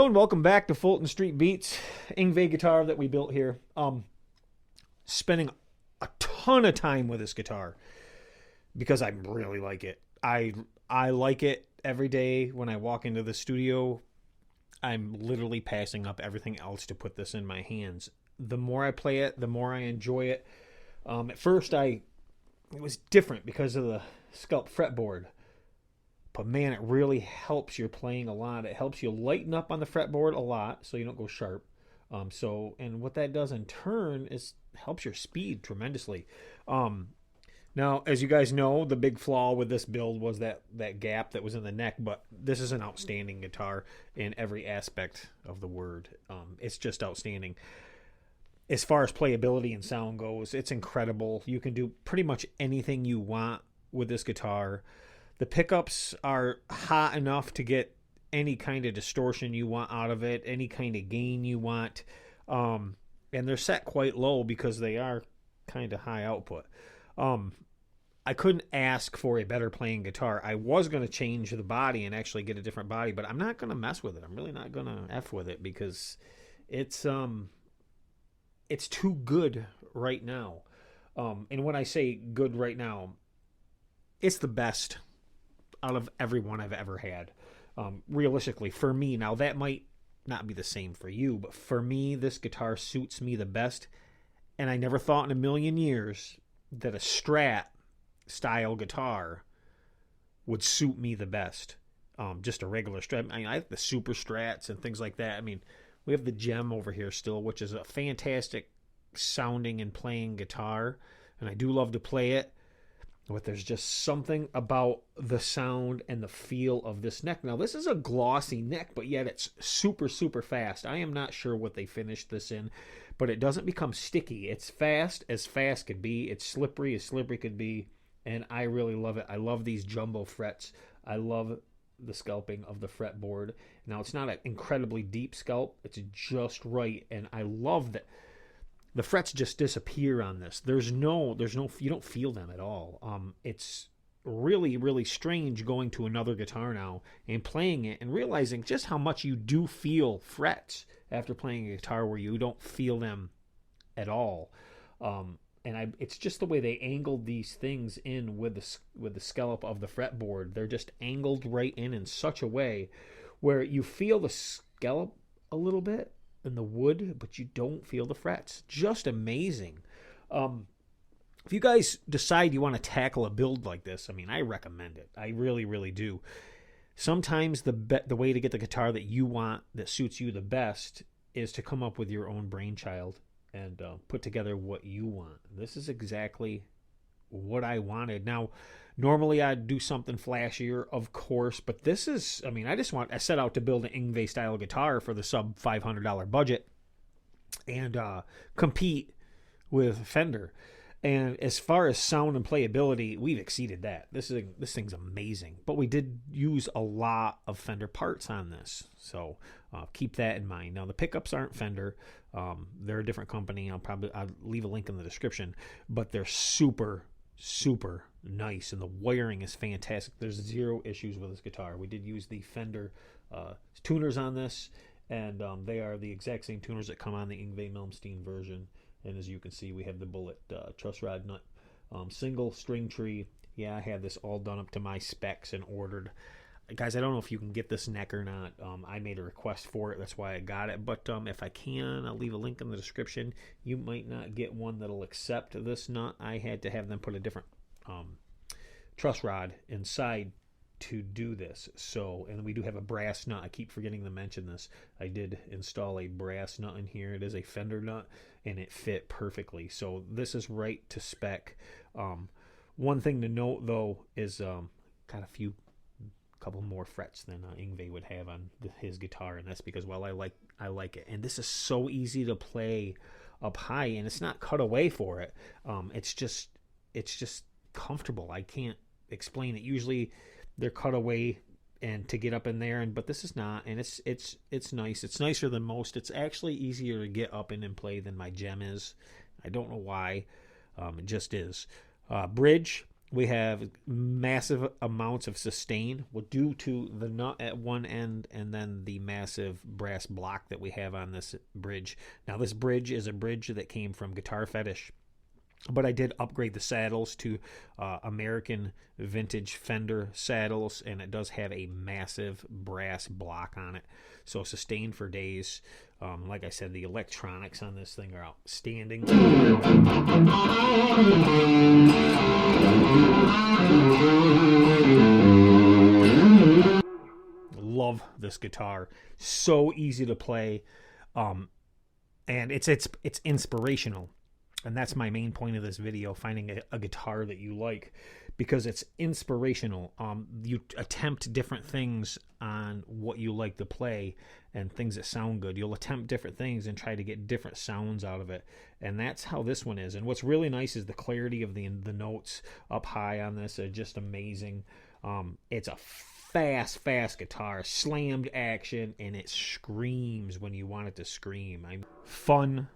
Hello and welcome back to Fulton Street Beats, Yngwie guitar that we built here. Spending a ton of time with this guitar because I really like it. I like it every day when I walk into the studio. I'm literally passing up everything else to put this in my hands. The more I play it, the more I enjoy it. At first, it was different because of the sculpt fretboard. But man, it really helps your playing a lot. It helps you lighten up on the fretboard a lot so you don't go sharp. And what that does in turn is helps your speed tremendously. Now, as you guys know, the big flaw with this build was that gap that was in the neck, but this is an outstanding guitar in every aspect of the word. It's just outstanding. As far as playability and sound goes, it's incredible. You can do pretty much anything you want with this guitar. The pickups are hot enough to get any kind of distortion you want out of it, any kind of gain you want. And they're set quite low because they are kind of high output. I couldn't ask for a better playing guitar. I was going to change the body and actually get a different body, but I'm not going to mess with it. I'm really not going to F with it because it's too good right now. And when I say good right now, it's the best out of everyone I've ever had. Realistically, for me, now that might not be the same for you, but for me, this guitar suits me the best. And I never thought in a million years that a Strat style guitar would suit me the best. Just a regular Strat. I have the Super Strats and things like that. I mean, we have the Gem over here still, which is a fantastic sounding and playing guitar. And I do love to play it. But there's just something about the sound and the feel of this neck. Now, this is a glossy neck, but yet it's super, super fast. I am not sure what they finished this in, but it doesn't become sticky. It's fast as fast could be. It's slippery as slippery could be, and I really love it. I love these jumbo frets. I love the sculpting of the fretboard. Now, it's not an incredibly deep sculpt. It's just right, and I love that. The frets just disappear on this. There's no, you don't feel them at all. It's really, really strange going to another guitar now and playing it and realizing just how much you do feel frets after playing a guitar where you don't feel them at all. It's just the way they angled these things in with the scallop of the fretboard. They're just angled right in such a way where you feel the scallop a little bit in the wood, but you don't feel the frets. Just amazing. If you guys decide you want to tackle a build like this, I mean, I recommend it. I really, really do. Sometimes the way to get the guitar that you want, that suits you the best, is to come up with your own brainchild and put together what you want. This is exactly what I wanted. Now, normally I'd do something flashier, of course, but this is, I mean, I set out to build an Yngwie style guitar for the sub $500 budget and compete with Fender. And as far as sound and playability, we've exceeded that. This thing's amazing. But we did use a lot of Fender parts on this, so keep that in mind. Now, the pickups aren't Fender. They're a different company. I'll leave a link in the description, but they're super, super nice, and the wiring is fantastic. There's zero issues with this guitar. We did use the Fender tuners on this, and they are the exact same tuners that come on the Yngwie Malmsteen version. And as you can see, we have the bullet truss rod nut, single string tree. Yeah, I had this all done up to my specs and ordered. Guys, I don't know if you can get this neck or not. I made a request for it. That's why I got it. But if I can, I'll leave a link in the description. You might not get one that'll accept this nut. I had to have them put a different truss rod inside to do this. So, and we do have a brass nut. I keep forgetting to mention this. I did install a brass nut in here. It is a Fender nut, and it fit perfectly. So this is right to spec. One thing to note, though, is got a couple more frets than Yngwie would have on his guitar, and that's because, well, I like it. And this is so easy to play up high, and it's not cut away for it. It's just comfortable. I can't explain it. Usually they're cut away and to get up in there, but this is not, and it's nice. It's nicer than most. It's actually easier to get up in and play than my Gem is. I don't know why. It just is. Bridge, We have massive amounts of sustain, well, due to the nut at one end and then the massive brass block that we have on this bridge. Now, this bridge is a bridge that came from GuiarFetish, but I did upgrade the saddles to American vintage Fender saddles, and it does have a massive brass block on it. So sustain for days. Like I said, the electronics on this thing are outstanding. Love this guitar. So easy to play, and it's inspirational. And that's my main point of this video, finding a guitar that you like, because it's inspirational. You attempt different things on what you like to play and things that sound good. You'll attempt different things and try to get different sounds out of it. And that's how this one is. And what's really nice is the clarity of the notes up high on this are just amazing. It's a fast guitar, slammed action, and it screams when you want it to scream. Fun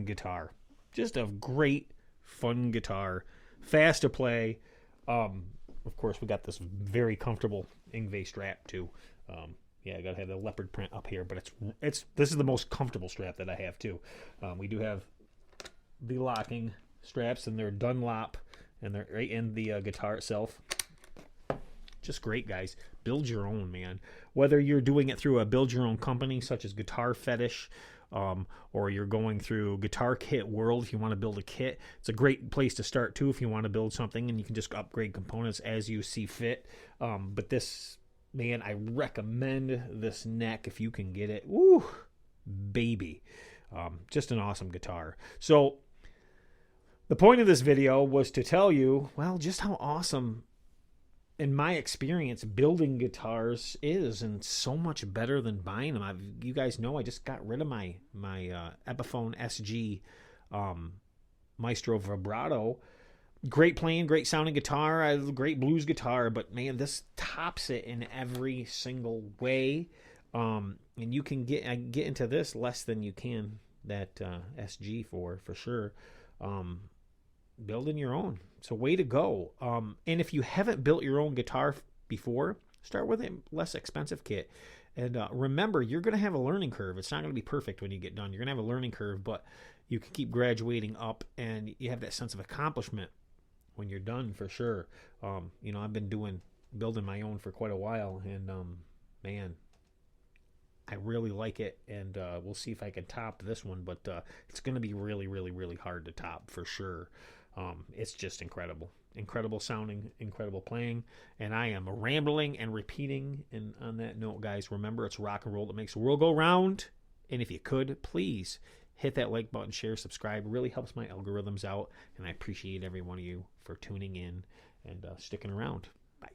guitar. Just a great, fun guitar. Fast to play. Of course, we got this very comfortable Yngwie Strat too. Yeah, I gotta have the leopard print up here, but this is the most comfortable strap that I have too. We do have the locking straps, and they're Dunlop, and they're right in the guitar itself. Just great, guys. Build your own, man. Whether you're doing it through a build your own company such as GuiarFetish, or you're going through Guitar Kit World if you want to build a kit. It's a great place to start too if you want to build something, and you can just upgrade components as you see fit. But this, man, I recommend this neck if you can get it. Woo, baby. Just an awesome guitar. So the point of this video was to tell you, well, just how awesome, in my experience, building guitars is, and so much better than buying them. You guys know I just got rid of my Epiphone SG Maestro Vibrato. Great playing, great sounding guitar, great blues guitar, but man, this tops it in every single way. And you can get into this less than you can that SG for sure. Building your own. So way to go. And if you haven't built your own guitar before, start with a less expensive kit. And remember, you're going to have a learning curve. It's not going to be perfect when you get done. You're going to have a learning curve, but you can keep graduating up, and you have that sense of accomplishment when you're done for sure. You know, I've been building my own for quite a while, and man, I really like it, and we'll see if I can top this one, but it's going to be really, really, really hard to top for sure. It's just incredible sounding, incredible playing, and I am rambling and repeating. And on that note, guys, remember, it's rock and roll that makes the world go round. And if you could, please hit that like button, share, subscribe. It really helps my algorithms out, and I appreciate every one of you for tuning in and sticking around. Bye.